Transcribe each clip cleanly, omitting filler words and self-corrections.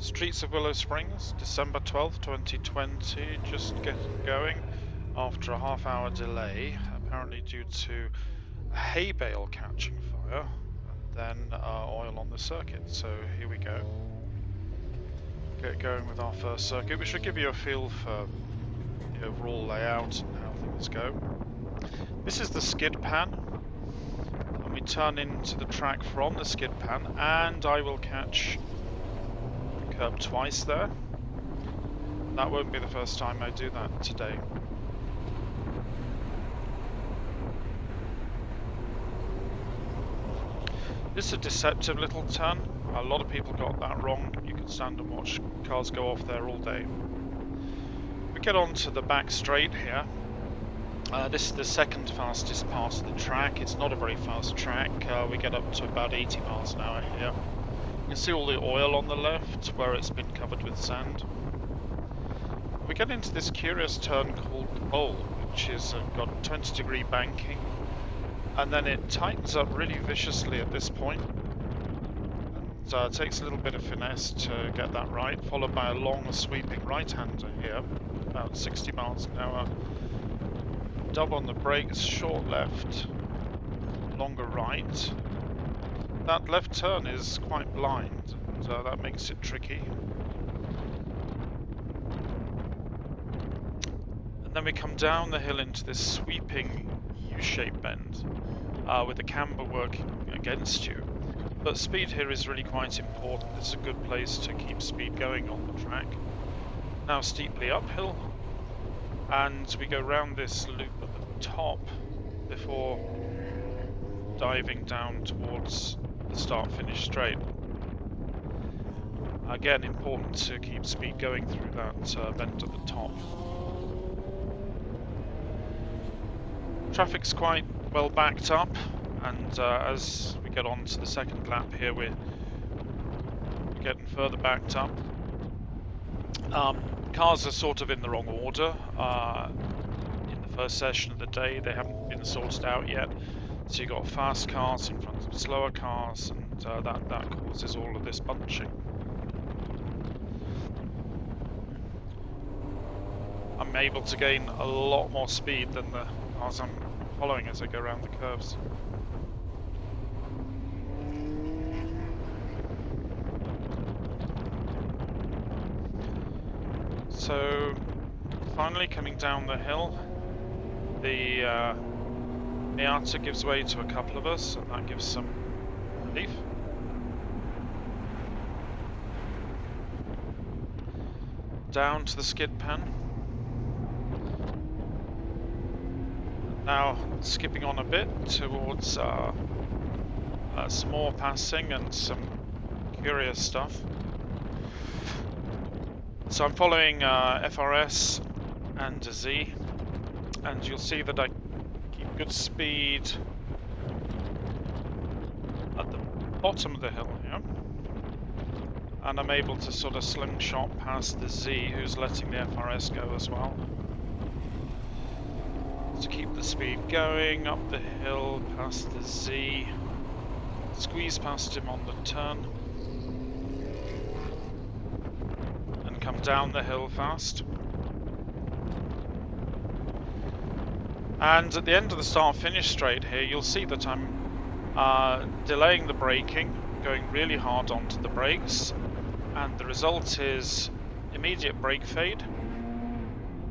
Streets of Willow Springs, December 12th, 2020, just getting going after a half-hour delay, apparently due to a hay bale catching fire and then oil on the circuit. So here we go. Get going with our first circuit. We should give you a feel for the overall layout and how things go. This is the skid pan, and we turn into the track from the skid pan, and I will catch the curb twice there. That won't be the first time I do that today. This is a deceptive little turn. A lot of people got that wrong. You can stand and watch cars go off there all day. We get on to the back straight here. This is the second fastest part of the track. It's not a very fast track. We get up to about 80 miles an hour here. You can see all the oil on the left where it's been covered with sand. We get into this curious turn called the bowl, which is got 20-degree banking, and then it tightens up really viciously at this point, and it takes a little bit of finesse to get that right, followed by a long sweeping right-hander here, about 60 miles an hour. Dub on the brakes, short left, longer right. That left turn is quite blind, and that makes it tricky. And then we come down the hill into this sweeping U-shaped bend with the camber working against you. But speed here is really quite important. It's a good place to keep speed going on the track. Now steeply uphill, and we go round this loop at the top before diving down towards the start-finish straight. Again, important to keep speed going through that bend at the top. Traffic's quite well backed up, and as we get on to the second lap here, we're getting further backed up. Cars are sort of in the wrong order. In the first session of the day, they haven't been sorted out yet. So you've got fast cars in front of slower cars, and that causes all of this bunching. I'm able to gain a lot more speed than the cars I'm following as I go around the curves. So finally coming down the hill, the Miata gives way to a couple of us, and that gives some relief. Down to the skid pan. Now skipping on a bit towards some more passing and some curious stuff. So I'm following FRS and a Z, and you'll see that I keep good speed at the bottom of the hill here, and I'm able to sort of slingshot past the Z, who's letting the FRS go as well. To keep the speed going up the hill past the Z, squeeze past him on the turn, and come down the hill fast. And at the end of the start-finish straight here, you'll see that I'm delaying the braking, going really hard onto the brakes, and the result is immediate brake fade,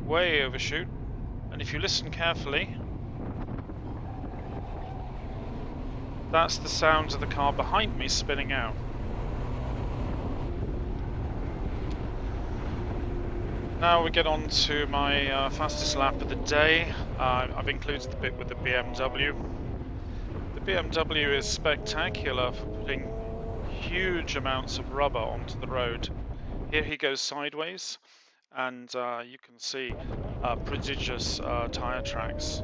way overshoot. And if you listen carefully, that's the sound of the car behind me spinning out. Now we get on to my fastest lap of the day. I've included the bit with the BMW. The BMW is spectacular for putting huge amounts of rubber onto the road. Here he goes sideways, and you can see prodigious tyre tracks.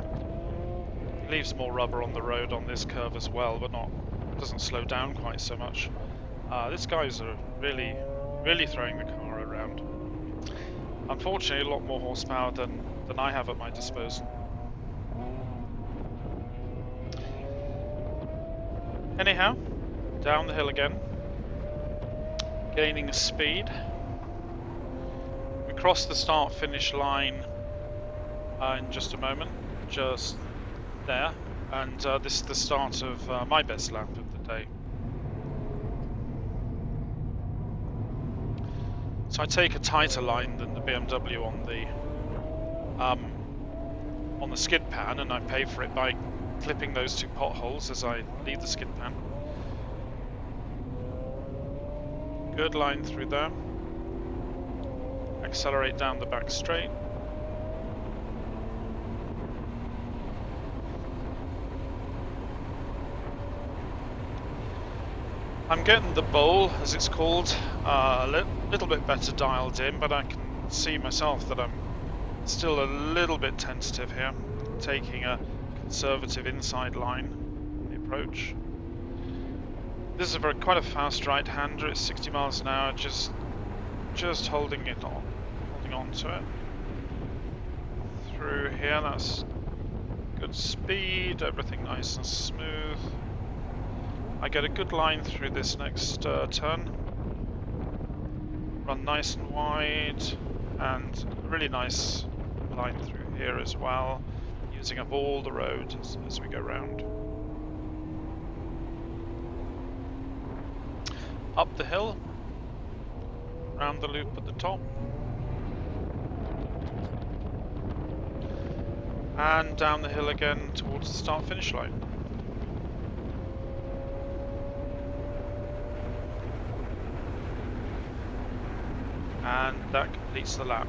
He leaves more rubber on the road on this curve as well, but doesn't slow down quite so much. These guys are really throwing the car around. Unfortunately, a lot more horsepower than I have at my disposal. Anyhow, down the hill again. Gaining speed. We cross the start-finish line in just a moment, just there, and this is the start of my best lap of the day. So I take a tighter line than the BMW on the skid pan, and I pay for it by clipping those two potholes as I leave the skid pan. Good line through there. Accelerate down the back straight. I'm getting the bowl, as it's called, a little bit better dialed in, but I can see myself that I'm still a little bit tentative here, taking a conservative inside line approach. This is quite a fast right-hander. It's 60 miles an hour, just holding on to it. Through here, that's good speed, everything nice and smooth. I get a good line through this next turn. Run nice and wide, and a really nice line through here as well, using up all the road as we go round. Up the hill, round the loop at the top, and down the hill again towards the start-finish line. And that completes the lap.